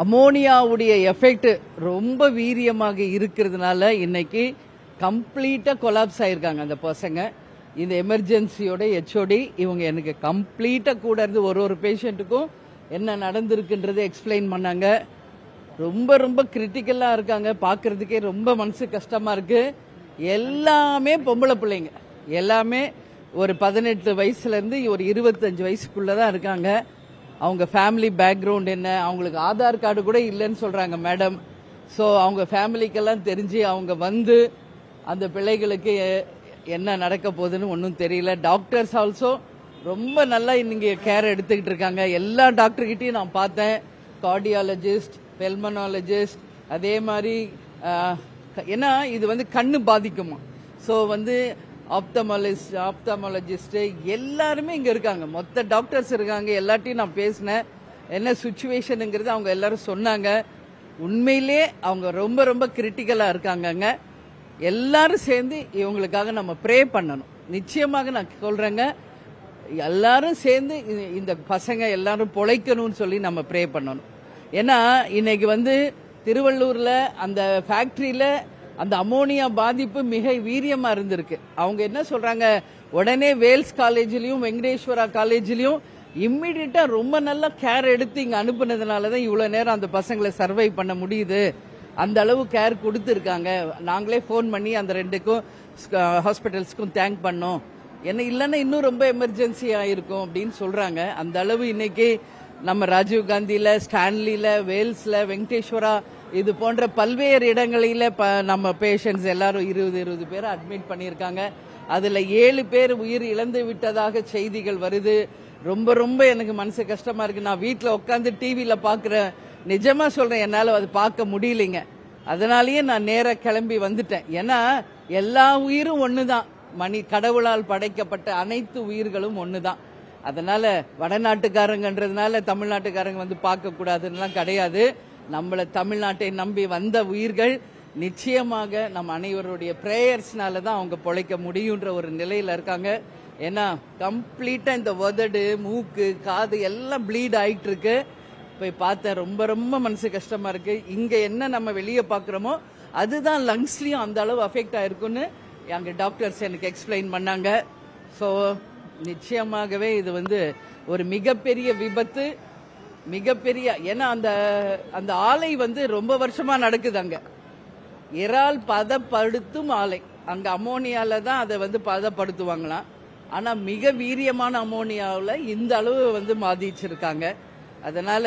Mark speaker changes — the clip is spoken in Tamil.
Speaker 1: அமோனியாவுடைய எஃபெக்ட் ரொம்ப வீரியமாக இருக்கிறதுனால இன்னைக்கு கம்ப்ளீட்டா கொலாப்ஸ் ஆயிருக்காங்க அந்த பசங்க. இந்த எமர்ஜென்சியோட ஹெச்ஓடி இவங்க எனக்கு கம்ப்ளீட்டா கூட இருந்து ஒரு பேஷண்ட்டுக்கும் என்ன நடந்திருக்குன்றதை எக்ஸ்பிளைன் பண்ணாங்க. ரொம்ப ரொம்ப கிரிட்டிக்கலா இருக்காங்க. பாக்குறதுக்கே ரொம்ப மனசு கஷ்டமா இருக்கு. எல்லாமே பொம்பளை பிள்ளைங்க, எல்லாமே ஒரு 18 வயசுல இருந்து ஒரு 25 வயசுக்குள்ளதான் இருக்காங்க. அவங்க ஃபேமிலி பேக்ரவுண்ட் என்ன, அவங்களுக்கு ஆதார் கார்டு கூட இல்லைன்னு சொல்றாங்க மேடம். ஸோ அவங்க ஃபேமிலிக்கெல்லாம் தெரிஞ்சு அவங்க வந்து அந்த பிள்ளைகளுக்கு என்ன நடக்க போகுதுன்னு ஒன்றும் தெரியல. டாக்டர்ஸ் ஆல்சோ ரொம்ப நல்லா இன்னைக்கு கேர் எடுத்துக்கிட்டு இருக்காங்க. எல்லா டாக்டர்கிட்டையும் நான் பார்த்தேன். கார்டியாலஜிஸ்ட், பெல்மனாலஜிஸ்ட், அதே மாதிரி ஏன்னா இது வந்து கண்ணு பாதிக்குமா. ஸோ வந்து ஆப்தமாலஜிஸ்ட் எல்லாருமே இங்க இருக்காங்க. மொத்த டாக்டர்ஸ் இருக்காங்க. எல்லாத்தையும் நான் பேசினேன். என்ன சுச்சுவேஷனுங்கிறது அவங்க எல்லாரும் சொன்னாங்க. உண்மையிலே அவங்க ரொம்ப ரொம்ப கிரிட்டிக்கலா இருக்காங்கங்க. எல்லாரும் சேர்ந்து இவங்களுக்காக நம்ம ப்ரே பண்ணணும். நிச்சயமாக நான் சொல்றேங்க, எல்லாரும் சேர்ந்து இந்த பசங்க எல்லாரும் பொழைக்கணும்னு சொல்லி நம்ம ப்ரே பண்ணணும். ஏன்னா இன்னைக்கு வந்து திருவள்ளூர்ல அந்த ஃபேக்டரியில அந்த அமோனியா பாதிப்பு மிக வீரியமா இருந்திருக்கு. அவங்க என்ன சொல்றாங்க, உடனே வேல்ஸ் காலேஜ்லயும் வெங்கடேஸ்வரா காலேஜ்லயும் இம்மிடியட்டா ரொம்ப நல்லா கேர் எடுத்து இங்க அனுப்புனதுனாலதான் இவ்வளவு நேரம் அந்த பசங்களை சர்வை பண்ண முடியுது. அந்த அளவு கேர் கொடுத்துருக்காங்க. நாங்களே போன் பண்ணி அந்த 2க்கும் ஹாஸ்பிட்டல்ஸ்க்கும் தேங்க் பண்ணோம். என்ன இல்லைன்னா இன்னும் ரொம்ப எமர்ஜென்சி ஆயிருக்கும் அப்படின்னு சொல்றாங்க. அந்த அளவு இன்னைக்கு நம்ம ராஜீவ் காந்தியில, ஸ்டான்லியில, வேல்ஸ்ல, வெங்கடேஸ்வரா இது போன்ற பல்வேறு இடங்களில நம்ம பேஷண்ட்ஸ் எல்லாரும் 20 பேர் அட்மிட் பண்ணியிருக்காங்க. அதுல 7 பேர் உயிர் இழந்து விட்டதாக செய்திகள் வருது. ரொம்ப ரொம்ப எனக்கு மனசு கஷ்டமா இருக்கு. நான் வீட்டில் உட்காந்து டிவியில பாக்குறேன். நிஜமா சொல்றேன், என்னால அது பார்க்க முடியலைங்க. அதனாலயே நான் நேர கிளம்பி வந்துட்டேன். ஏன்னா எல்லா உயிரும் ஒண்ணுதான். கடவுளால் படைக்கப்பட்ட அனைத்து உயிர்களும் ஒண்ணுதான். அதனால வடநாட்டுக்காரங்கன்றதுனால தமிழ்நாட்டுக்காரங்க வந்து பார்க்க கூடாதுன்னு கிடையாது. நம்மள தமிழ்நாட்டை நம்பி வந்த உயிர்கள் நிச்சயமாக நம்ம அனைவருடைய பிரேயர்ஸ்னால தான் அவங்க பொழைக்க முடியுன்ற ஒரு நிலையில இருக்காங்க. ஏன்னா கம்ப்ளீட்டா இந்த உதடு, மூக்கு, காது எல்லாம் ப்ளீட் ஆயிட்டு இருக்கு. போய் பார்த்தேன். ரொம்ப ரொம்ப மனசு கஷ்டமா இருக்கு. இங்க என்ன நம்ம வெளியே பாக்குறோமோ அதுதான் லங்ஸ்லயும் அந்த அளவு அஃபெக்ட் ஆயிருக்குன்னு எங்க டாக்டர்ஸ் எனக்கு எக்ஸ்பிளைன் பண்ணாங்க. ஸோ நிச்சயமாகவே இது வந்து ஒரு மிகப்பெரிய விபத்து, மிகப்பெரிய. ஏன்னா அந்த ஆலை வந்து ரொம்ப வருஷமா நடக்குது. அங்க இறால் பதப்படுத்தும் ஆலை, அங்க அமோனியால தான் அதை வந்து பதப்படுத்துவாங்களாம். ஆனா மிக வீரியமான அமோனியாவில் இந்த அளவு வந்து பாதிச்சிருக்காங்க. அதனால